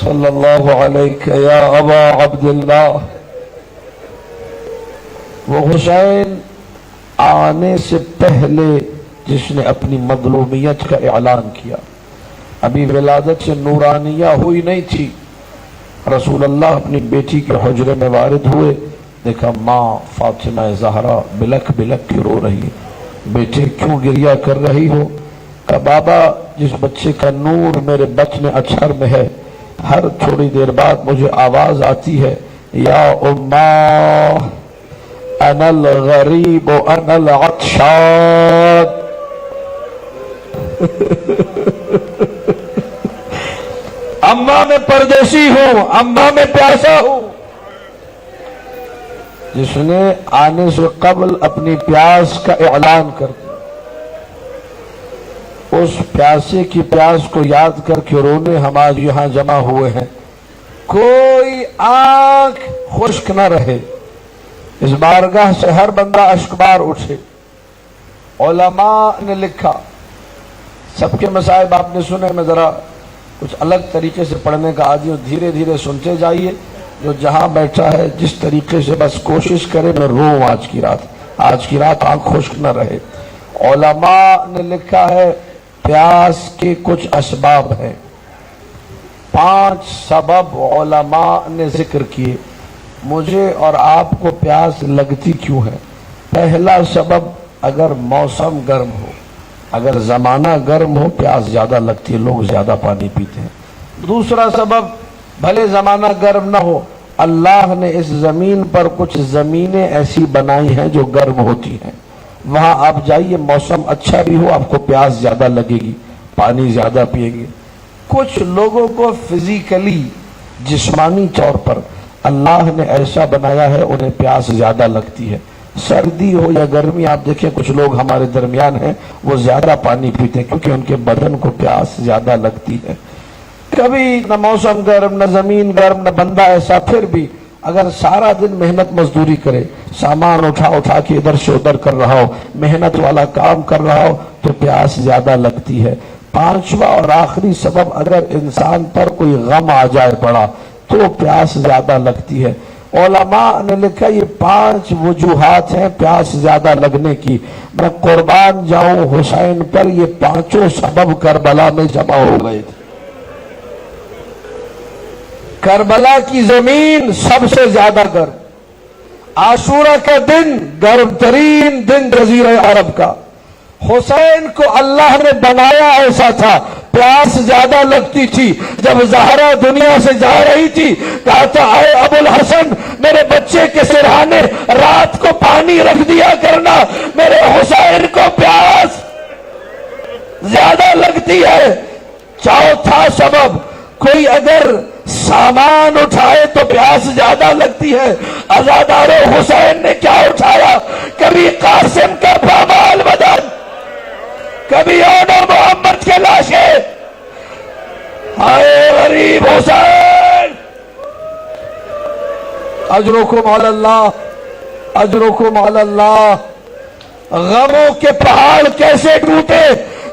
सल्लल्लाहु अलैहि या अबा अब्दुल्लाह। वो हुसैन आने से पहले जिसने अपनी मज़लूमियत का ऐलान किया, अभी विलादत से नूरानिया हुई नहीं थी। रसूलुल्लाह अपनी बेटी के हुजरे में वारिद हुए, देखा माँ फातिमा ज़हरा बिलख बिलख के रो रही है। बेटे क्यों गिरिया कर रही हो? कहा बाबा, जिस बच्चे का नूर मेरे बचने अचहर में है, हर थोड़ी देर बाद मुझे आवाज आती है, या उम्मा अनल गरीब अनल अत्शाद। अम्मा मैं परदेसी हूं, अम्मा मैं प्यासा हूं। जिसने आने से कबल अपनी प्यास का ऐलान कर दिया, उस प्यासे की प्यास को याद करके रोने हम आज यहां जमा हुए हैं। कोई आंख खुश्क न रहे, इस बारगाह से हर बंदा अश्कबार उठे। उलमा ने लिखा, सबके मसाइब आपने सुने, मैं जरा कुछ अलग तरीके से पढ़ने का आदि हूं, धीरे धीरे सुनते जाइए। जो जहां बैठा है जिस तरीके से बस कोशिश करे मैं रोऊं आज की रात आंख खुश्क न रहे। उलमा ने लिखा है प्यास के कुछ असबाब हैं, 5 सबब उलमा ने जिक्र किए। मुझे और आपको प्यास लगती क्यों है? पहला सबब, अगर मौसम गर्म हो, अगर जमाना गर्म हो, प्यास ज्यादा लगती है, लोग ज्यादा पानी पीते हैं। दूसरा सबब, भले जमाना गर्म ना हो, अल्लाह ने इस जमीन पर कुछ जमीनें ऐसी बनाई हैं जो गर्म होती हैं। वहां आप जाइए, मौसम अच्छा भी हो, आपको प्यास ज्यादा लगेगी, पानी ज्यादा पिएंगे। कुछ लोगों को फिजिकली, जिस्मानी तौर पर अल्लाह ने ऐसा बनाया है, उन्हें प्यास ज्यादा लगती है। सर्दी हो या गर्मी, आप देखें कुछ लोग हमारे दरमियान हैं, वो ज्यादा पानी पीते हैं क्योंकि उनके बदन को प्यास ज्यादा लगती है। कभी न मौसम गर्म, न जमीन गर्म, न बंदा ऐसा, फिर भी अगर सारा दिन मेहनत मजदूरी करे, सामान उठा उठा के इधर से उधर कर रहा हो, मेहनत वाला काम कर रहा हो, तो प्यास ज्यादा लगती है। 5वां और आखिरी सबब, अगर इंसान पर कोई गम आ जाए बड़ा, तो प्यास ज्यादा लगती है। उलमा ने लिखा ये 5 वजूहात हैं प्यास ज्यादा लगने की। मैं कुर्बान जाऊं हुसैन पर, ये 5 सबब करबला में जमा हो गए थे। करबला की जमीन सबसे ज्यादा गर्म, आशूरा का दिन गर्म तरीन दिन जजीरा अरब का। हुसैन को अल्लाह ने बनाया ऐसा था, प्यास ज्यादा लगती थी। जब ज़हरा दुनिया से जा रही थी, कहा था आए अबुल हसन, मेरे बच्चे के सिरहाने रात को पानी रख दिया करना, मेरे हुसैन को प्यास ज्यादा लगती है। चौथा सबब, कोई अगर सामान उठाए तो प्यास ज्यादा लगती है। अज़ादारो हुसैन ने क्या उठाया? कभी कासिम का पामाल बदन, कभी ओनो मोहम्मद के लाशें। हाय गरीब हुसैन, अजरुकुम अलल्लाह, अजरुकुम अलल्लाह। गमों के पहाड़ कैसे टूटे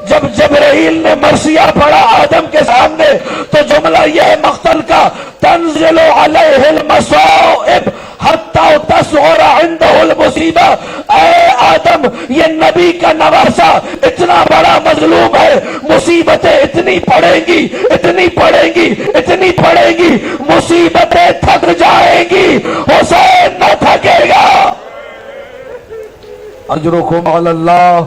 जब जबरील ने मरसिया पढ़ा आदम के सामने, तो जुमला यह मख्तल का, तंज़िलु अलैहिल मसाइब हत्ता तस्ग़ुरा इंदहुल मुसीबा। ऐ आदम, ये नबी का नवासा इतना बड़ा मजलूम है, मुसीबतें इतनी पड़ेंगी, इतनी पड़ेंगी, इतनी पड़ेंगी, मुसीबतें थक जाएंगी, हुसैन न थकेगा। अजरुकुम अलल्लाह।